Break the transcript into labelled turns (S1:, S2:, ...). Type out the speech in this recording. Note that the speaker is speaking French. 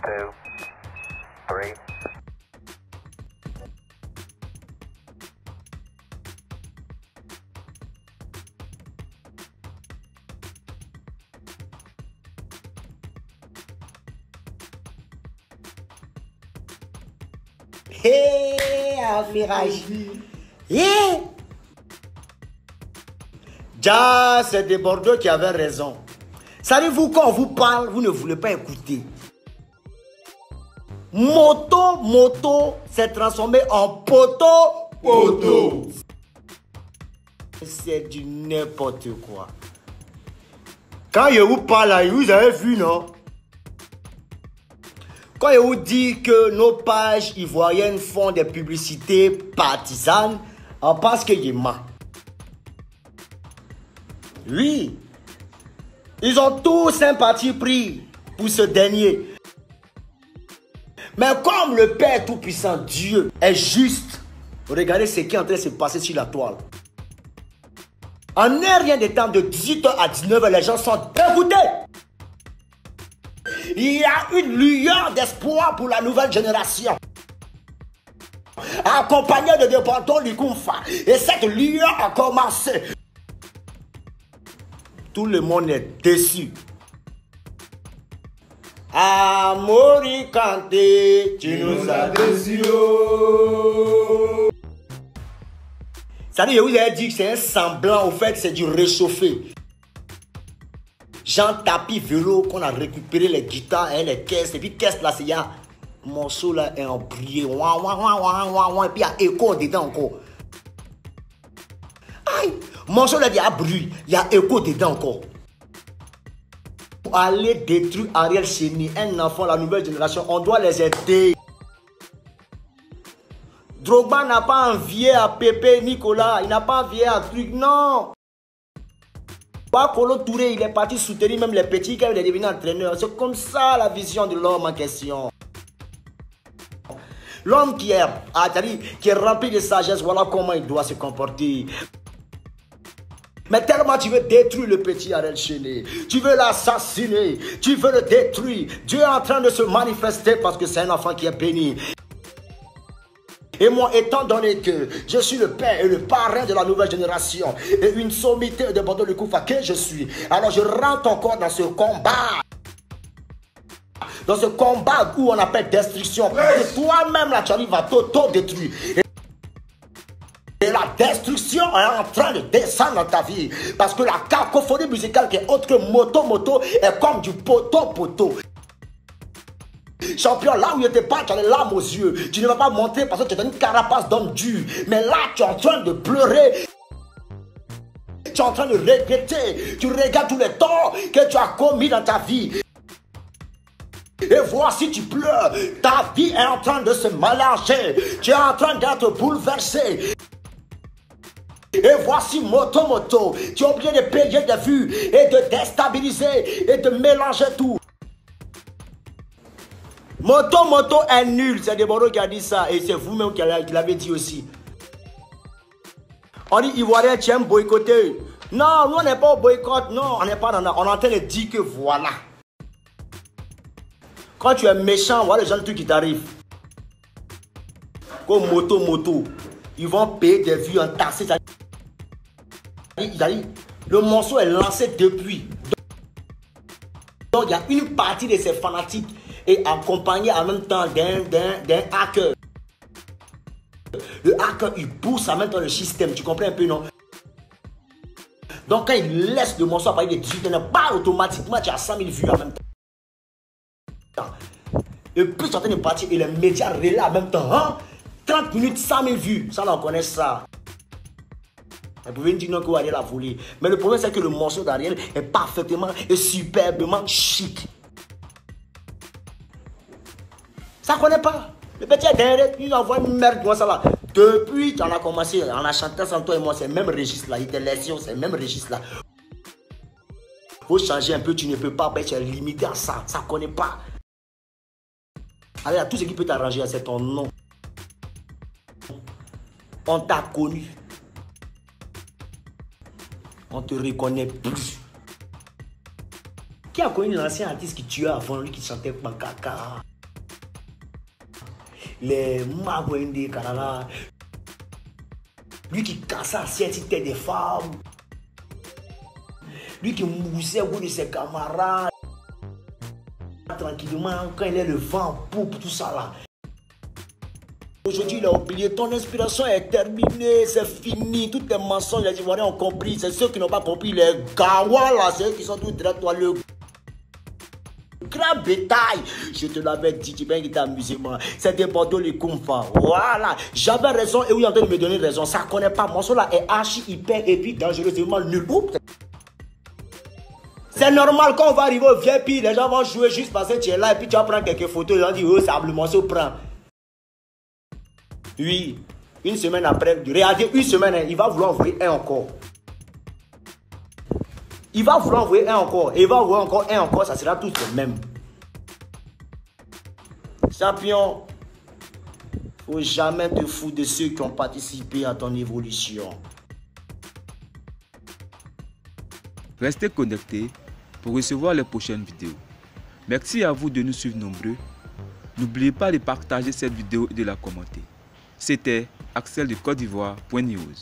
S1: 2, 3.
S2: Hé, un virage. Hé. Ja, c'est des Bordeaux qui avaient raison. Savez-vous, quand on vous parle, vous ne voulez pas écouter. Moto s'est transformé en poteau. C'est du n'importe quoi. Quand je vous parle là, vous avez vu, non? Quand je vous dis que nos pages ivoiriennes font des publicités partisanes, on pense que je mens. Oui. Ils ont tous un parti pris pour ce dernier. Mais comme le Père Tout-Puissant, Dieu, est juste, regardez ce qui est en train de se passer sur la toile. En un rien de temps, de 18h à 19h, les gens sont dégoûtés. Il y a une lueur d'espoir pour la nouvelle génération. Accompagné de Deporto Likumfa. Et cette lueur a commencé. Tout le monde est déçu. Amori Kanté, tu nous as déçus. C'est-à-dire, je vous ai dit que c'est un semblant, au fait, c'est du réchauffé. Jean Tapis Vélo, qu'on a récupéré les guitares et les caisses. Et puis, caisse là, c'est il y a un morceau là, est en prier. Et puis, il y a écho dedans encore. Aïe! Morceau là, il y a bruit. Il y a écho dedans encore. Pour aller détruire Ariel Chéni, un enfant, la nouvelle génération, on doit les aider. Drogba n'a pas envié à Pépé Nicolas, il n'a pas envié à truc, non. Kolo Touré, il est parti soutenir même les petits quand il est devenu entraîneur. C'est comme ça la vision de l'homme en question. L'homme qui est rempli de sagesse, voilà comment il doit se comporter. Mais tellement tu veux détruire le petit Ariel Chéni, tu veux l'assassiner, tu veux le détruire. Dieu est en train de se manifester parce que c'est un enfant qui est béni. Et moi, étant donné que je suis le père et le parrain de la nouvelle génération et une sommité de Bordeaux Likumfa que je suis, alors je rentre encore dans ce combat. Dans ce combat où on appelle destruction. Et toi-même, là, tu arrives à t'auto-détruire. Et la destruction est en train de descendre dans ta vie. Parce que la cacophonie musicale qui est autre que moto est comme du poteau. Champion, là où il n'était pas, tu as les larmes aux yeux. Tu ne vas pas montrer parce que tu as une carapace d'homme dur. Mais là, tu es en train de pleurer. Tu es en train de regretter. Tu regardes tous les torts que tu as commis dans ta vie. Et voici, tu pleures. Ta vie est en train de se mélanger. Tu es en train d'être bouleversé. Et voici moto. Tu as oublié de payer des vues et de déstabiliser et de mélanger tout. Moto est nul, c'est Deborah qui a dit ça et c'est vous-même qui l'avez dit aussi. On dit Ivoirien, tu aimes boycotter. Non, nous on n'est pas au boycott, non, on n'est pas dans la... On est en train de dire que voilà. Quand tu es méchant, voilà le genre de truc qui t'arrive. Comme moto, ils vont payer des vues entassées. Le morceau est lancé depuis. Donc il y a une partie de ces fanatiques et accompagné en même temps d'un hacker. Le hacker, il pousse en même temps le système. Tu comprends un peu, non? Donc, quand il laisse le morceau apparaître de 18 ans, automatiquement, tu as 100 000 vues en même temps. Et puis, tu es en train de partir et les médias relaient en même temps. Hein? 30 minutes, 100 000 vues. Ça, on connaît ça. Vous pouvez me dire non que vous allez la voler. Mais le problème, c'est que le morceau d'Ariel est parfaitement et superbement chic. Ça ne connaît pas. Le petit est derrière, il envoie une merde comme ça là. Depuis qu'on a commencé, on a chanté sans toi et moi, c'est le même registre là. Il te laisse, c'est le même registre là. Il faut changer un peu, tu ne peux pas, tu es limité à ça. Ça ne connaît pas. Alors, tout ce qui peut t'arranger, c'est ton nom. On t'a connu. On ne te reconnaît plus. Qui a connu l'ancien artiste qui tuait avant lui, qui chantait Pankaka? les Magwende Kanala. Lui qui cassait assiette des femmes. Lui qui moussait au bout de ses camarades. Tranquillement, quand il est le vent, poupe, tout ça là. Aujourd'hui, il a oublié, ton inspiration est terminée, c'est fini, tous tes mensonges, les Ivoiriens ont compris, c'est ceux qui n'ont pas compris, les gawa là, c'est eux qui sont tout droits, toi, le grand bétail. Je te l'avais dit, tu viens qui t'amusement, c'est des Bordeaux les Kumfa, voilà, j'avais raison et oui, en train de me donner raison, ça ne connaît pas, mon son là est archi, hyper, et puis dangereusement nul. C'est normal quand on va arriver au VIP, les gens vont jouer juste parce que tu es là et puis tu vas prendre quelques photos, ils vont dire, oh, c'est le morceau prend. Oui, une semaine après, regardez, une semaine, il va vouloir envoyer un encore. Il va vouloir envoyer un encore. Et il va envoyer encore un encore, ça sera tous les mêmes. Champion, il ne faut jamais te foutre de ceux qui ont participé à ton évolution.
S3: Restez connectés pour recevoir les prochaines vidéos. Merci à vous de nous suivre nombreux. N'oubliez pas de partager cette vidéo et de la commenter. C'était Axel de Côte d'Ivoire.news.